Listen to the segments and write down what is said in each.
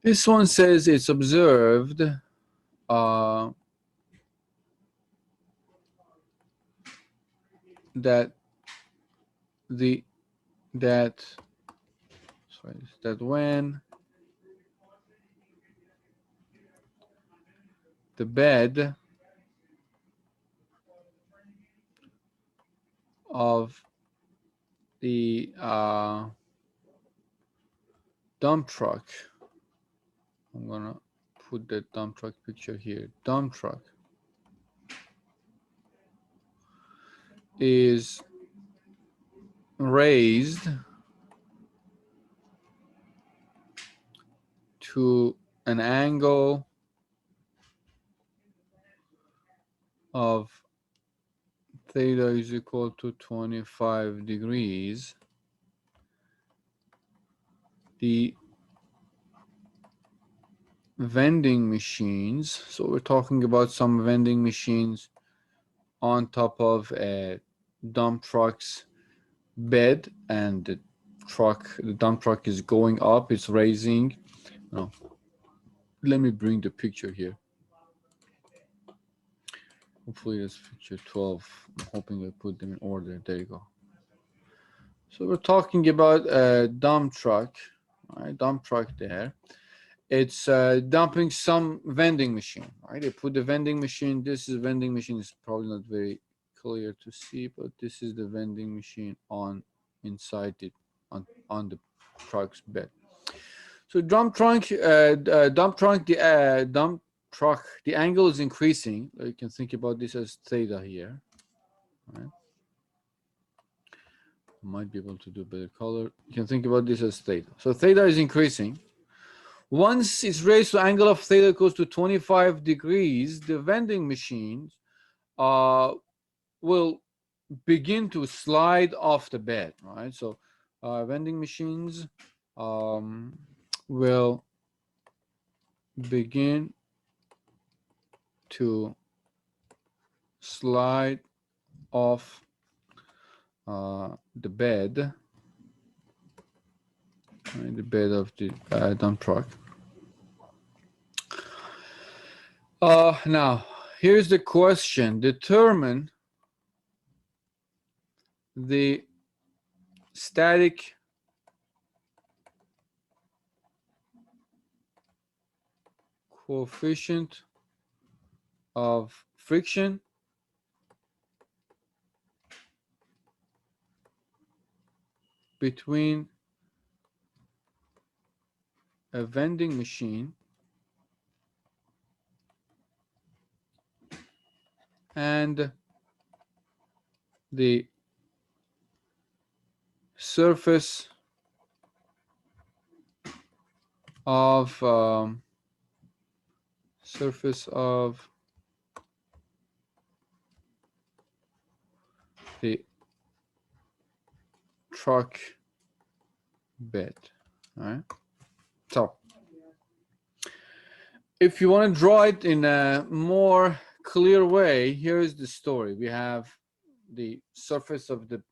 This one says it's observed that when the bed of the dump truck, I'm gonna put the dump truck picture here, dump truck is raised to an angle of theta is equal to 25 degrees, the vending machines, so we're talking about some vending machines on top of a dump truck's bed, and the dump truck is going up, it's raising. No, let me bring the picture here. Hopefully that's picture 12. I'm hoping I put them in order. There you go. So we're talking about a dump truck, right? Dump truck there. It's dumping some vending machine, right? They put the vending machine. This is vending machine. It's probably not very clear to see, but this is the vending machine inside it on the truck's bed. So dump truck, the angle is increasing. You can think about this as theta here, right? Might be able to do better color. You can think about this as theta. So theta is increasing. Once it's raised to angle of theta equals to 25 degrees, the vending machines will begin to slide off the bed, right? So vending machines will begin to slide off the bed, right, the bed of the dump truck. Now, here's the question. Determine the static coefficient of friction between a vending machine and the surface of the truck bed. All right. So if you want to draw it in a more clear way, here is the story. We have the surface of the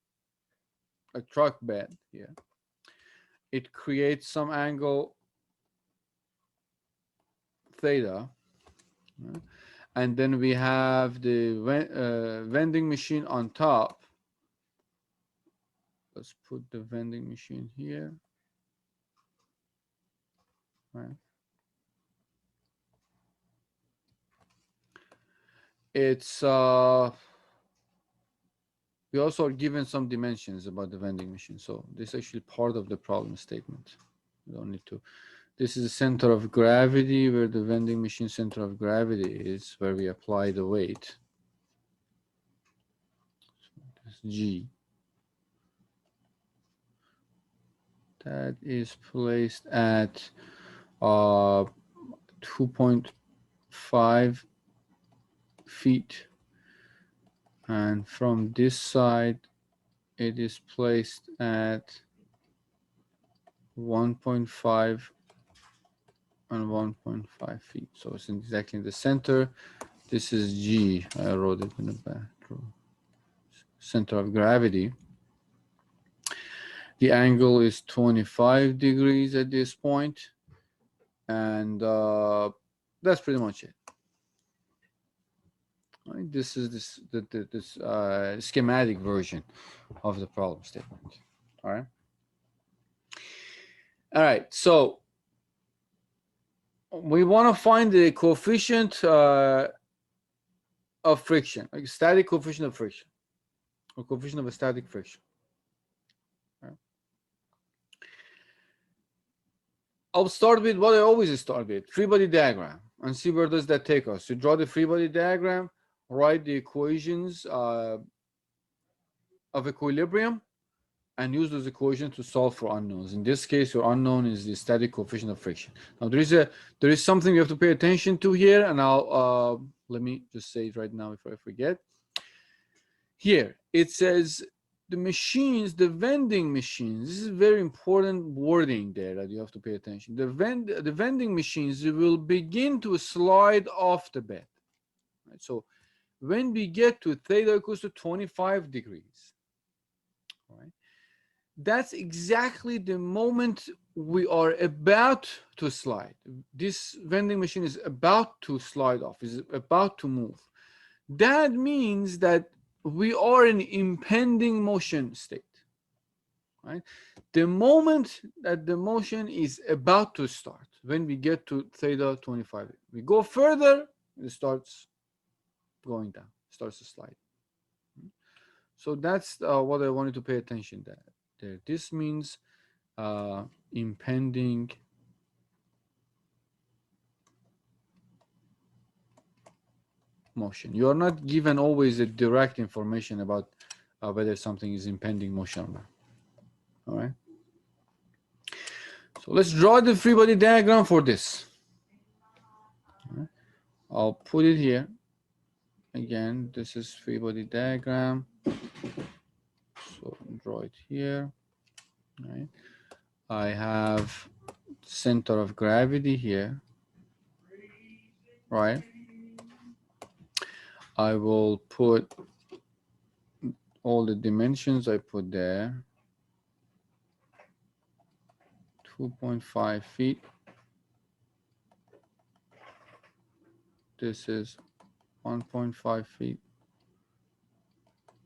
truck bed here. It creates some angle theta, right? And then we have the vending machine on top. Let's put the vending machine here, right? It's we also are given some dimensions about the vending machine, so this is actually part of the problem statement. We don't need to. This is the center of gravity, where the vending machine center of gravity is, where we apply the weight. So this G. That is placed at 2.5 feet, and from this side it is placed at 1.5 and 1.5 feet. So it's exactly in the center. This is G. I wrote it in the back. Center of gravity. The angle is 25 degrees at this point, And that's pretty much it. All right, this is this schematic version of the problem statement. All right. All right. So we want to find the coefficient of friction, like static coefficient of friction, or coefficient of a static friction. Right. I'll start with what I always start with, free body diagram, and see where does that take us. To draw the free body diagram, write the equations of equilibrium, and use those equations to solve for unknowns. In this case, your unknown is the static coefficient of friction. Now there is something you have to pay attention to here, and I'll let me just say it right now before I forget. Here it says the machines, the vending machines. This is very important wording there that you have to pay attention. The vending machines will begin to slide off the bed. Right? So when we get to theta equals to 25 degrees, right? That's exactly the moment we are about to slide. This vending machine is about to slide off, is about to move. That means that we are in impending motion state, right? The moment that the motion is about to start, when we get to theta 25, we go further, it starts going down, starts to slide. So that's what I wanted to pay attention to. There. This means impending motion. You are not given always a direct information about whether something is impending motion or not. All right. So let's draw the free body diagram for this. Right. I'll put it here. Again, this is free body diagram. So draw it here. Right. I have center of gravity here. Right. I will put all the dimensions I put there. 2.5 feet. This is 1.5 feet.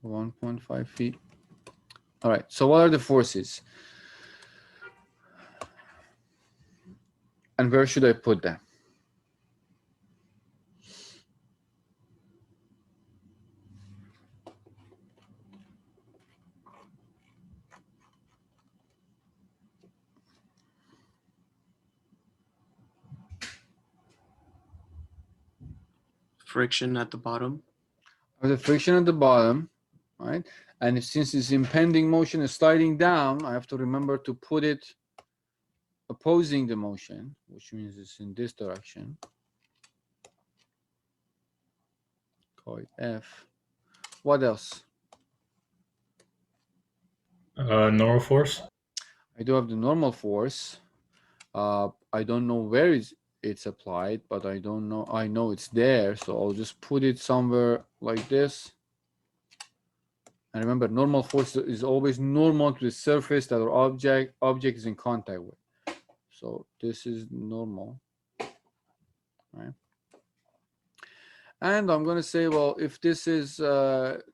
1.5 feet. All right. So what are the forces? And where should I put them? Friction at the bottom. The friction at the bottom, right? And since it's impending motion is sliding down, I have to remember to put it opposing the motion, which means it's in this direction. Call it F. What else? Normal force. I do have the normal force. I don't know where it's applied, but I don't know. I know it's there, so I'll just put it somewhere like this. And remember, normal force is always normal to the surface that our object is in contact with. So this is normal, right? And I'm going to say, well, if this is,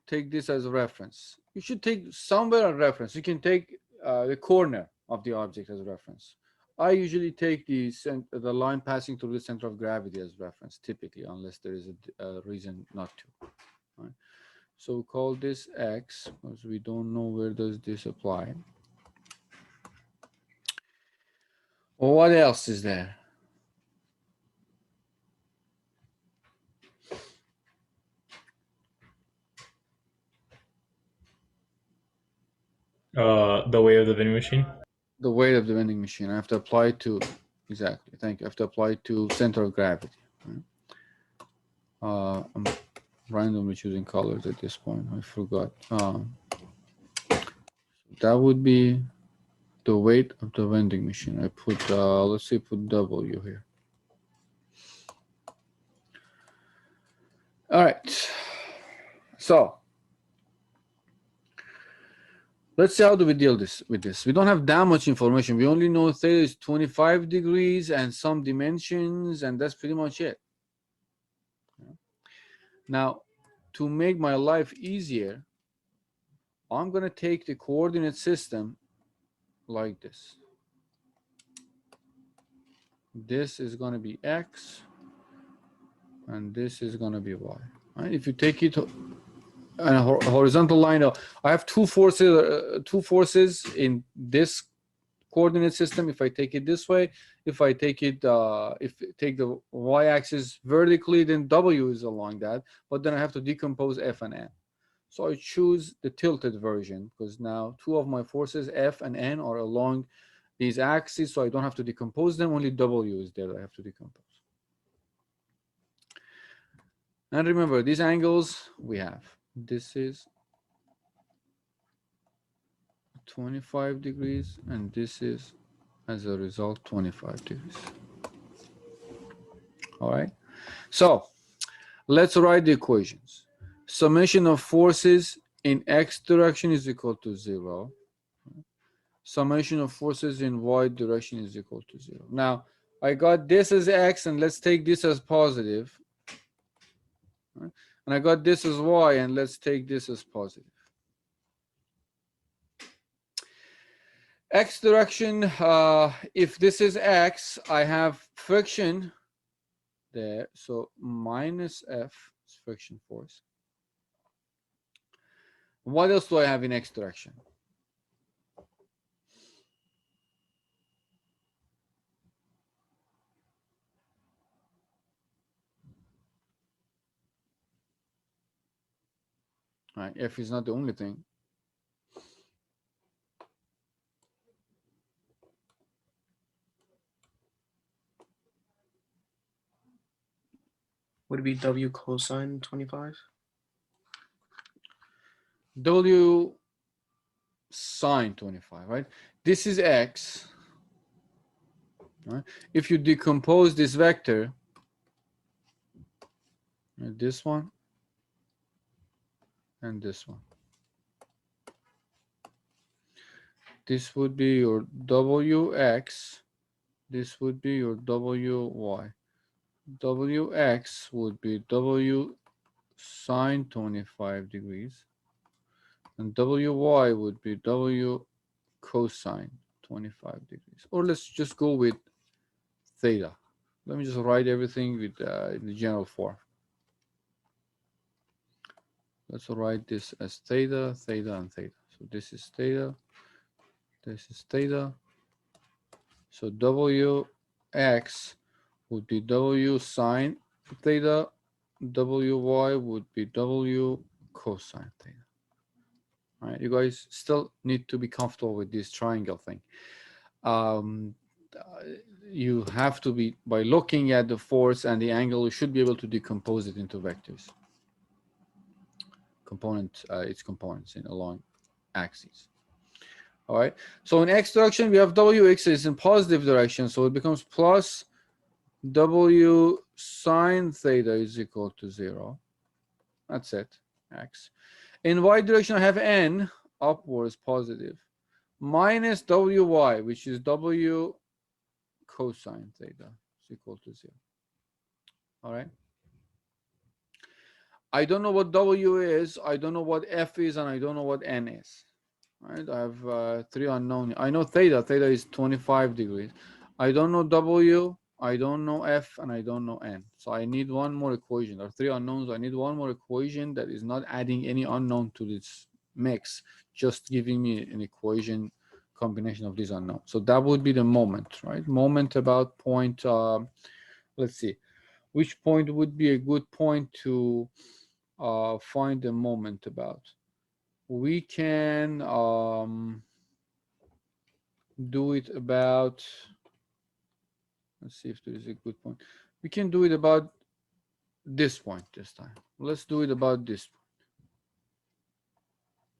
take this as a reference. You should take somewhere a reference. You can take the corner of the object as a reference. I usually take the line passing through the center of gravity as reference, typically, unless there is a reason not to. Right? So call this X, because we don't know where does this apply. Well, what else is there? The weight of the vending machine. The weight of the vending machine. I have to apply it to, exactly, thank you. I have to apply it to center of gravity. Right? I'm randomly choosing colors at this point. I forgot. That would be the weight of the vending machine. I put, let's say, put W here. All right. So Let's see how do we deal with this. We don't have that much information. We only know theta is 25 degrees and some dimensions, and that's pretty much it. Now, to make my life easier, I'm going to take the coordinate system like this. This is going to be x, and this is going to be y. Right? If you take it on a horizontal line, I have two forces in this coordinate system. If I take it this way, if I take it, take the y-axis vertically, then w is along that. But then I have to decompose f and n. So I choose the tilted version because now two of my forces, F and N, are along these axes, so I don't have to decompose them. Only W is there that I have to decompose. And remember, these angles we have. This is 25 degrees, and this is, as a result, 25 degrees. All right. So let's write the equations. Summation of forces in x direction is equal to 0. Summation of forces in y direction is equal to 0. Now, I got this as x, and let's take this as positive. Right? And I got this as y, and let's take this as positive. X direction, if this is x, I have friction there. So minus F is friction force. What else do I have in x direction? All right, F is not the only thing. Would it be W cosine 25? W sine 25, right? This is x. Right? If you decompose this vector, this one and this one, this would be your Wx, this would be your Wy. Wx would be W sine 25 degrees, and Wy would be W cosine 25 degrees. Or let's just go with theta. Let me just write everything with in the general form. Let's write this as theta, theta, and theta. So this is theta, this is theta. So Wx would be W sine theta, Wy would be W cosine theta. All right, you guys still need to be comfortable with this triangle thing. You have to be, by looking at the force and the angle, you should be able to decompose it into vectors. Its components in along axes. All right. So in x direction, we have Wx is in positive direction, so it becomes plus W sine theta is equal to 0. That's it. X. In y direction, I have n upwards positive minus Wy, which is W cosine theta is equal to 0. All right. I don't know what W is, I don't know what F is, and I don't know what N is. All right, I have three unknown. I know theta. Theta is 25 degrees. I don't know W, I don't know F, and I don't know N. So I need one more equation. There are three unknowns. I need one more equation that is not adding any unknown to this mix, just giving me an equation combination of these unknowns. So that would be the moment, right? Moment about point, let's see. Which point would be a good point to find a moment about? We can do it about, let's see if there is a good point. We can do it about this point this time. Let's do it about this point.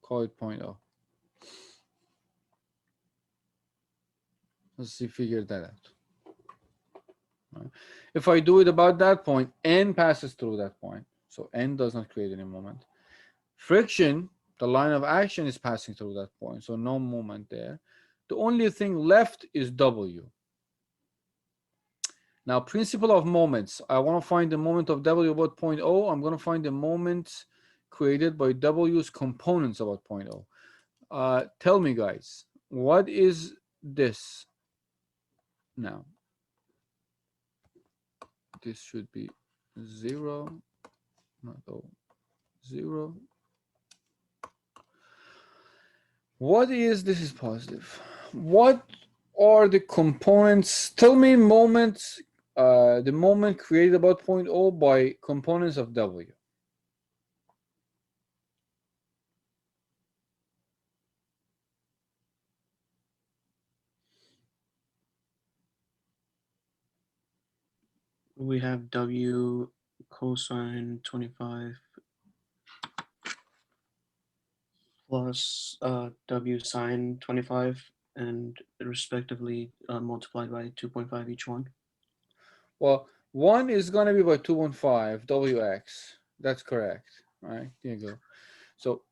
Call it point O. Let's see, figure that out. Right. If I do it about that point, N passes through that point. So N does not create any moment. Friction The line of action is passing through that point, so no moment there. The only thing left is W. Now, principle of moments. I want to find the moment of W about point O. I'm going to find the moments created by W's components about point O. Tell me, guys, what is this now? This should be 0, not O, 0. What is, this is positive. What are the components? Tell me moments, the moment created about point O by components of W. We have W cosine 25 plus W sine 25, and respectively multiplied by 2.5 each one. Well, one is going to be by 2.5 Wx. That's correct, right? There you go. So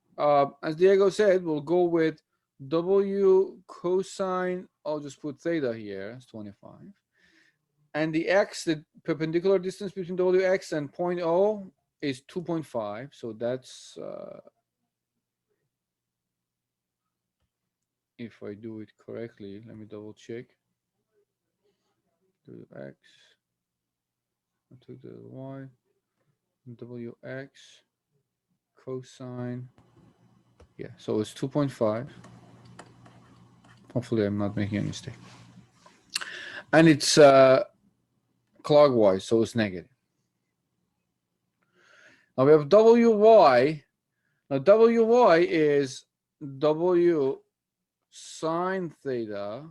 as Diego said, we'll go with W cosine, I'll just put theta here, it's 25. And the x, the perpendicular distance between Wx and point O is 2.5. So that's, if I do it correctly, let me double check. Wx to the y, Wx cosine. Yeah, so it's 2.5. Hopefully I'm not making a mistake. And it's clockwise, so it's negative. Now we have Wy. Now Wy is W sine theta.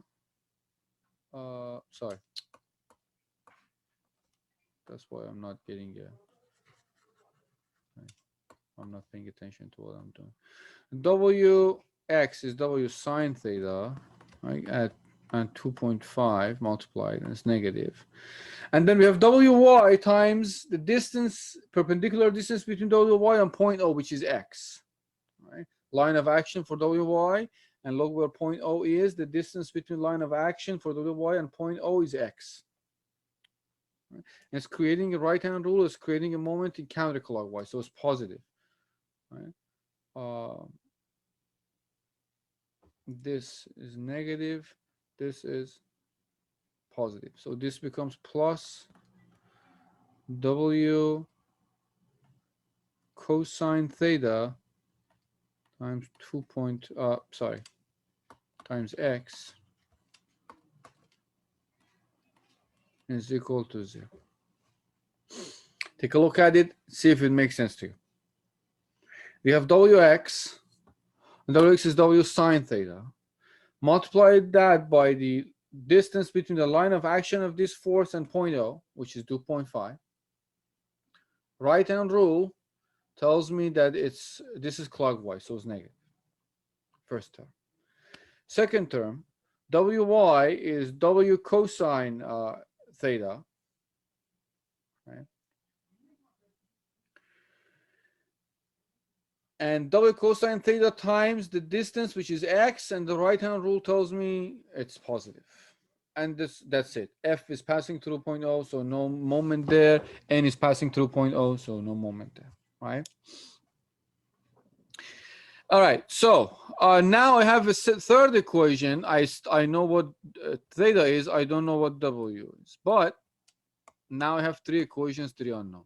Sorry. That's why I'm not getting I'm not paying attention to what I'm doing. Wx is W sine theta, right, at 2.5 multiplied, and it's negative. And then we have Wy times the distance, perpendicular distance between Wy and point O, which is x. Right? Line of action for Wy, and look where point O is. The distance between line of action for Wy and point O is x. Right? And it's creating a right-hand rule. It's creating a moment in counterclockwise, so it's positive. Right? This is negative. This is positive. So this becomes plus W cosine theta times times x is equal to 0. Take a look at it, see if it makes sense to you. We have Wx, and Wx is W sine theta. Multiply that by the distance between the line of action of this force and point O, which is 2.5. Right-hand rule tells me that this is clockwise, so it's negative. First term. Second term, Wy is W cosine theta. Right? And W cosine theta times the distance, which is x, and the right-hand rule tells me it's positive. And that's it. F is passing through point O, so no moment there. N is passing through point O, so no moment there, right? All right, so now I have a third equation. I know what theta is. I don't know what W is. But now I have 3 equations, 3 unknowns.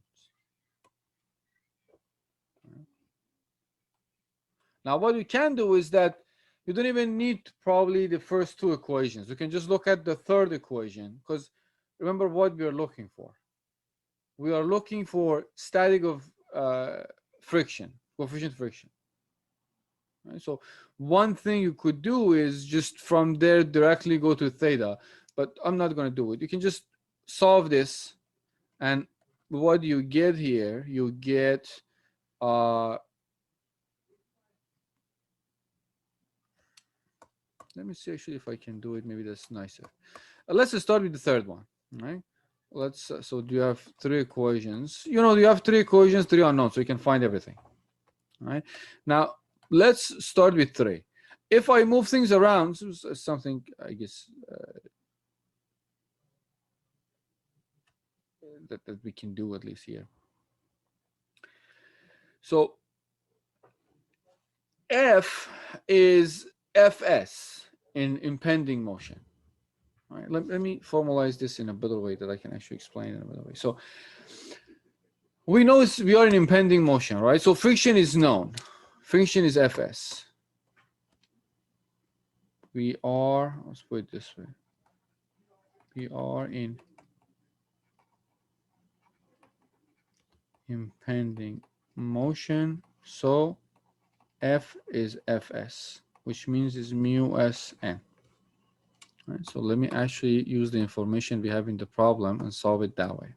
Now what we can do is that you don't even need probably the first 2 equations. You can just look at the third equation, because remember what we are looking for. We are looking for static of friction, coefficient friction. Right? So one thing you could do is just from there directly go to theta, but I'm not going to do it. You can just solve this, and what you get here, you get let me see actually if I can do it. Maybe that's nicer. Let's start with the third one. Right? Let's. So do you have 3 equations? You know, you have 3 equations, 3 unknowns, so you can find everything. Right? Now let's start with 3. If I move things around, something I guess that we can do at least here. So F is Fs in impending motion. All right, let me formalize this in a better way that I can actually explain it in a better way. So we know we are in impending motion, right? So friction is known. Friction is Fs. We are, let's put it this way. We are in impending motion. So F is Fs, which means is mu s n. Right, so let me actually use the information we have in the problem and solve it that way.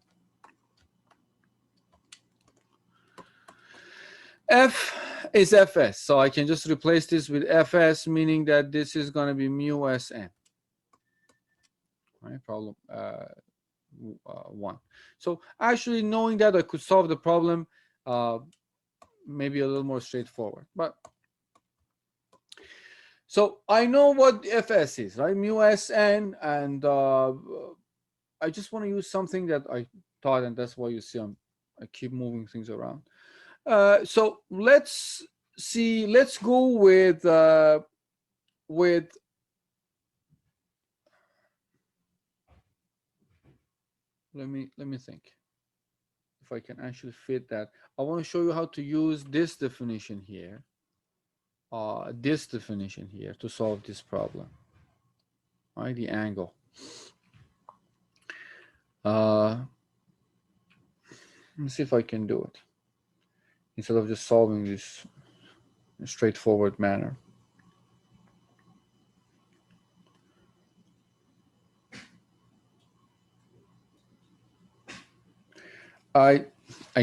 F is Fs, so I can just replace this with Fs, meaning that this is going to be mu s n. Right, problem 1. So actually knowing that I could solve the problem maybe a little more straightforward. But so I know what Fs is, right? Mu s n, and I just want to use something that I thought, and that's why you see I keep moving things around. So let's see. Let's go with let me think if I can actually fit that. I want to show you how to use this definition here, to solve this problem. All right, the angle. Let me see if I can do it instead of just solving this in a straightforward manner. I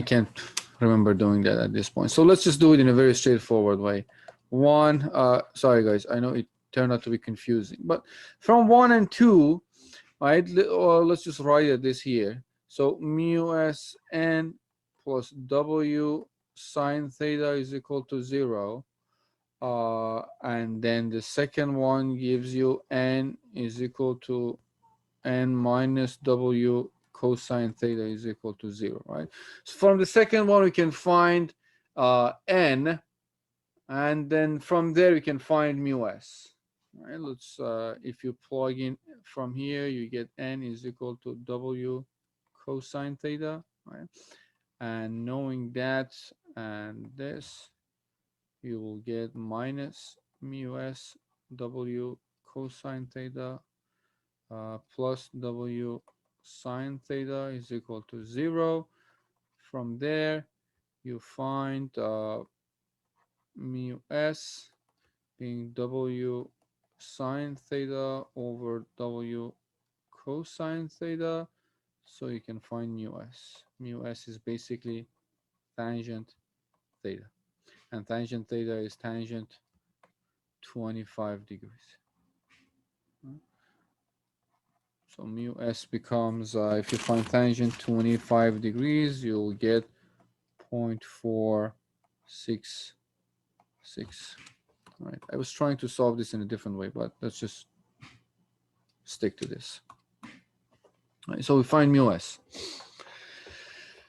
can't remember doing that at this point. So let's just do it in a very straightforward way. Sorry guys, I know it turned out to be confusing, but from 1 and 2, right? Or let's just write this here. So mu s n plus w sine theta is equal to 0. And then the second one gives you n is equal to n minus w cosine theta is equal to 0, right? So from the second one, we can find n, and then from there we can find mu s. Right? Let's if you plug in from here, you get n is equal to w cosine theta, right? And knowing that and this, you will get minus mu s w cosine theta plus w sine theta is equal to 0. From there, you find mu s being w sine theta over w cosine theta. So you can find mu s. Mu s is basically tangent theta. And tangent theta is tangent 25 degrees. So mu s becomes, if you find tangent 25 degrees, you'll get 0.466. All right. I was trying to solve this in a different way, but let's just stick to this. All right, so we find mu s.